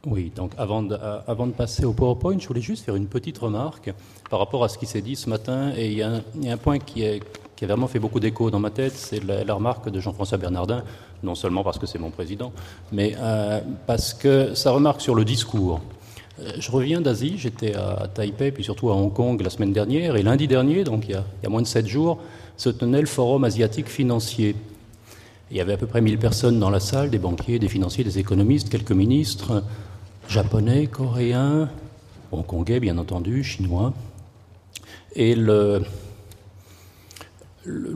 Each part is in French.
Oui, donc avant de passer au PowerPoint, je voulais juste faire une petite remarque par rapport à ce qui s'est dit ce matin. Et il y a un point qui a vraiment fait beaucoup d'écho dans ma tête, c'est la remarque de Jean-François Bernardin, non seulement parce que c'est mon président, mais parce que sa remarque sur le discours. Je reviens d'Asie, j'étais à Taipei, puis surtout à Hong Kong la semaine dernière, et lundi dernier, donc il y a moins de 7 jours, se tenait le Forum asiatique financier. Il y avait à peu près 1000 personnes dans la salle, des banquiers, des financiers, des économistes, quelques ministres, japonais, coréens, hongkongais bien entendu, chinois. Et le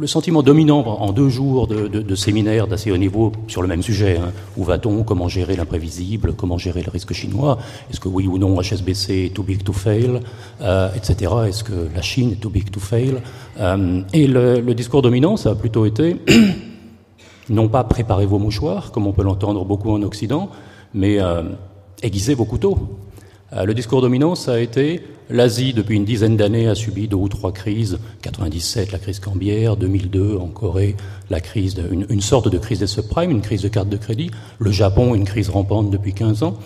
sentiment dominant en 2 jours de séminaires d'assez haut niveau sur le même sujet, hein, où va-t-on, comment gérer l'imprévisible, comment gérer le risque chinois, est-ce que oui ou non HSBC est too big to fail, etc. Est-ce que la Chine est too big to fail, et le discours dominant, ça a plutôt été non pas préparez vos mouchoirs, comme on peut l'entendre beaucoup en Occident, mais aiguisez vos couteaux. Le discours dominant, ça a été l'Asie, depuis une dizaine d'années, a subi 2 ou 3 crises. 97, la crise cambiaire, 2002, en Corée, une sorte de crise des subprimes, une crise de carte de crédit. Le Japon, une crise rampante depuis 15 ans.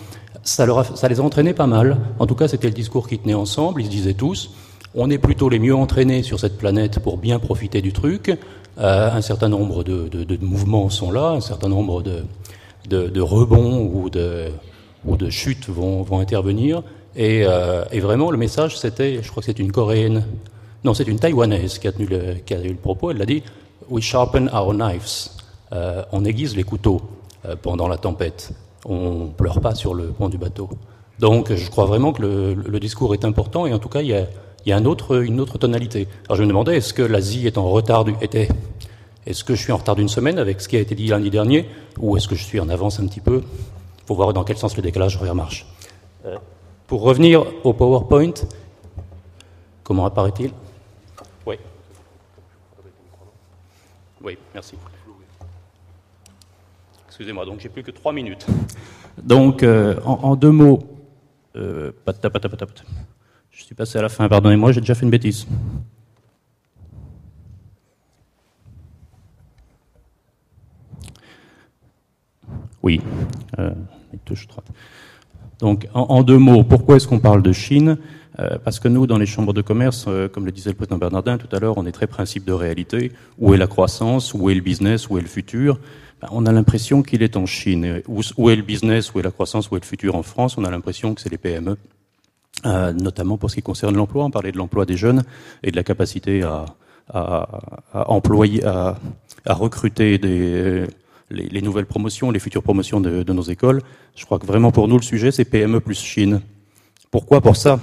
Ça les a entraînés pas mal. En tout cas, c'était le discours qui tenait ensemble. Ils se disaient tous, on est plutôt les mieux entraînés sur cette planète pour bien profiter du truc. Un certain nombre de mouvements sont là, un certain nombre de rebonds ou de chutes vont intervenir. Et vraiment, le message, c'était, je crois que c'est une Coréenne, non, c'est une Taïwanaise qui a eu le propos. Elle a dit « We sharpen our knives ». On aiguise les couteaux pendant la tempête. On ne pleure pas sur le pont du bateau. Donc, je crois vraiment que le discours est important, et en tout cas, il y a une autre tonalité. Alors, je me demandais, est-ce que l'Asie est en retard est-ce que je suis en retard d'une semaine avec ce qui a été dit lundi dernier, ou est-ce que je suis en avance un petit peu? Il faut voir dans quel sens le décalage horaire marche. Pour revenir au PowerPoint, comment apparaît-il? Oui. Oui, merci. Excusez-moi, donc j'ai plus que 3 minutes. Donc, en 2 mots, je suis passé à la fin, pardonnez-moi, j'ai déjà fait une bêtise. Oui, touche 3. Donc, en 2 mots, pourquoi est-ce qu'on parle de Chine? Parce que nous, dans les chambres de commerce, comme le disait le président Bernardin tout à l'heure, on est très principe de réalité. Où est la croissance? Où est le business? Où est le futur? On a l'impression qu'il est en Chine. Où est le business? Où est la croissance? Où est le futur en France? On a l'impression que c'est les PME, notamment pour ce qui concerne l'emploi. On parlait de l'emploi des jeunes et de la capacité à employer, à recruter les nouvelles promotions, les futures promotions de nos écoles. Je crois que vraiment pour nous, le sujet, c'est PME plus Chine. Pourquoi pour ça?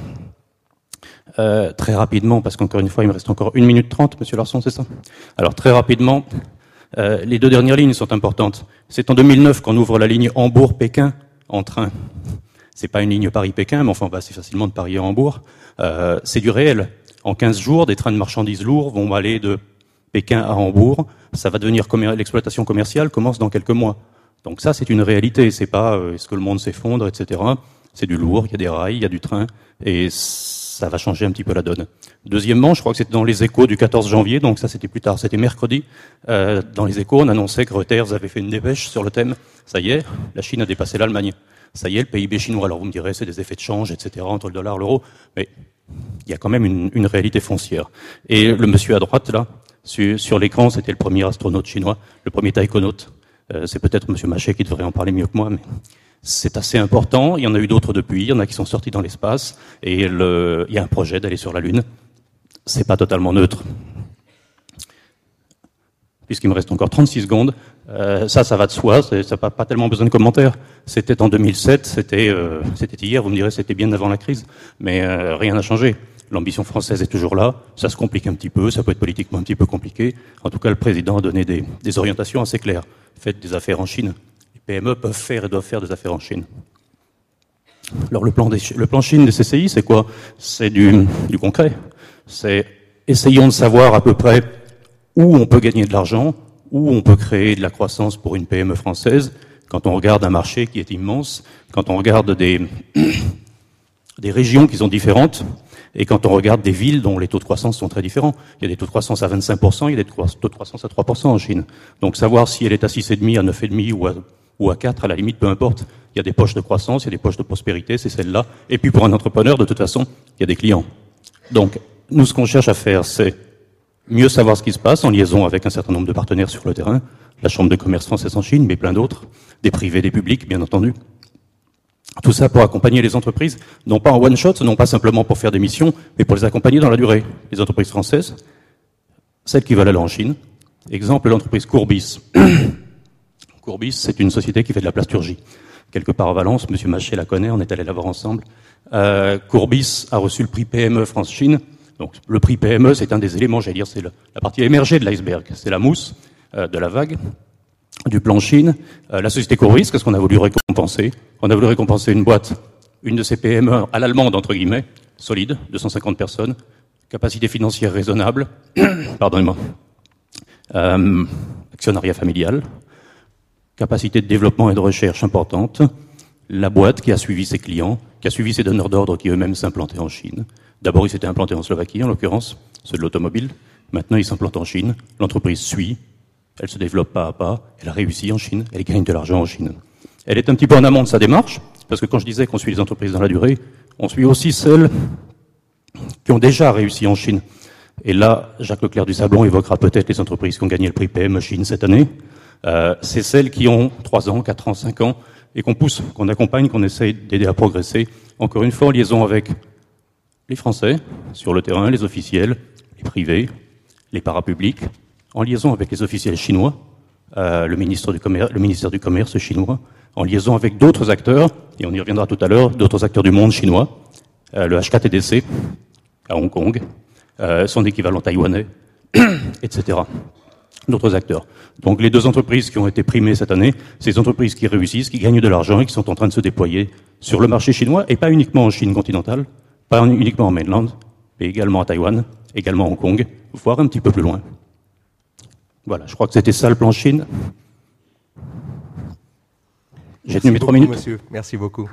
Très rapidement, parce qu'encore une fois, il me reste encore 1 minute 30, Monsieur Larson, c'est ça? Alors, très rapidement, les 2 dernières lignes sont importantes. C'est en 2009 qu'on ouvre la ligne Hambourg-Pékin en train. C'est pas une ligne Paris-Pékin, mais enfin, on va assez facilement de Paris à Hambourg. C'est du réel. En 15 jours, des trains de marchandises lourds vont aller de Pékin à Hambourg. Ça va devenir l'exploitation commerciale commence dans quelques mois. Donc ça, c'est une réalité. C'est pas est-ce que le monde s'effondre, etc. C'est du lourd, il y a des rails, il y a du train, et ça va changer un petit peu la donne. Deuxièmement, je crois que c'était dans les Échos du 14 janvier, donc ça c'était plus tard, c'était mercredi. Dans les Échos, on annonçait que Reuters avait fait une dépêche sur le thème. Ça y est, la Chine a dépassé l'Allemagne. Ça y est, le PIB chinois. Alors vous me direz, c'est des effets de change, etc. entre le dollar, l'euro, mais il y a quand même une réalité foncière. Et le monsieur à droite là. Sur l'écran, c'était le premier astronaute chinois, le premier taïkonaute. C'est peut-être M. Machet qui devrait en parler mieux que moi, mais c'est assez important. Il y en a eu d'autres depuis, il y en a qui sont sortis dans l'espace, et il y a un projet d'aller sur la Lune. C'est pas totalement neutre. Puisqu'il me reste encore 36 secondes, ça va de soi, ça n'a pas tellement besoin de commentaires. C'était en 2007, c'était hier, vous me direz c'était bien avant la crise, mais rien n'a changé. L'ambition française est toujours là, ça se complique un petit peu, ça peut être politiquement un petit peu compliqué. En tout cas, le président a donné des orientations assez claires. Faites des affaires en Chine. Les PME peuvent faire et doivent faire des affaires en Chine. Alors le plan Chine des CCI, c'est quoi? C'est du concret. C'est essayons de savoir à peu près où on peut gagner de l'argent, où on peut créer de la croissance pour une PME française, quand on regarde un marché qui est immense, quand on regarde des régions qui sont différentes, et quand on regarde des villes dont les taux de croissance sont très différents. Il y a des taux de croissance à 25%, il y a des taux de croissance à 3% en Chine. Donc savoir si elle est à 6,5, à 9,5 ou à ou à 4, à la limite, peu importe. Il y a des poches de croissance, il y a des poches de prospérité, c'est celle-là. Et puis pour un entrepreneur, de toute façon, il y a des clients. Donc, nous, ce qu'on cherche à faire, c'est mieux savoir ce qui se passe en liaison avec un certain nombre de partenaires sur le terrain, la Chambre de commerce française en Chine, mais plein d'autres, des privés, des publics, bien entendu. Tout ça pour accompagner les entreprises, non pas en one-shot, non pas simplement pour faire des missions, mais pour les accompagner dans la durée. Les entreprises françaises, celles qui veulent aller en Chine. Exemple, l'entreprise Courbis. Courbis, c'est une société qui fait de la plasturgie. Quelque part à Valence, M. Machet la connaît, on est allé la voir ensemble. Courbis a reçu le prix PME France-Chine. Donc, le prix PME, c'est un des éléments, j'allais dire, c'est la partie émergée de l'iceberg. C'est la mousse de la vague du plan Chine. La société Courbis, qu'est-ce qu'on a voulu récompenser? On a voulu récompenser une boîte, une de ces PME à l'allemande, entre guillemets, solide, 250 personnes, capacité financière raisonnable, pardonnez-moi, actionnariat familial, capacité de développement et de recherche importante, la boîte qui a suivi ses clients, qui a suivi ses donneurs d'ordre qui eux-mêmes s'implantaient en Chine. D'abord, ils s'étaient implantés en Slovaquie, en l'occurrence, ceux de l'automobile. Maintenant, ils s'implantent en Chine. L'entreprise suit. Elle se développe pas à pas. Elle a réussi en Chine. Elle gagne de l'argent en Chine. Elle est un petit peu en amont de sa démarche, parce que quand je disais qu'on suit les entreprises dans la durée, on suit aussi celles qui ont déjà réussi en Chine. Et là, Jacques Leclerc du Sablon évoquera peut-être les entreprises qui ont gagné le prix PME Chine cette année. C'est celles qui ont 3 ans, 4 ans, 5 ans, et qu'on pousse, qu'on accompagne, qu'on essaye d'aider à progresser. Encore une fois, en liaison avec les Français, sur le terrain, les officiels, les privés, les parapublics, en liaison avec les officiels chinois, le ministère du Commerce chinois, en liaison avec d'autres acteurs, et on y reviendra tout à l'heure, d'autres acteurs du monde chinois, le HKTDC à Hong Kong, son équivalent taïwanais, etc. D'autres acteurs. Donc les 2 entreprises qui ont été primées cette année, c'est des entreprises qui réussissent, qui gagnent de l'argent et qui sont en train de se déployer sur le marché chinois, et pas uniquement en Chine continentale, pas uniquement en mainland, mais également à Taïwan, également à Hong Kong, voire un petit peu plus loin. Voilà, je crois que c'était ça le plan Chine. J'ai tenu mes 3 minutes. Monsieur. Merci beaucoup.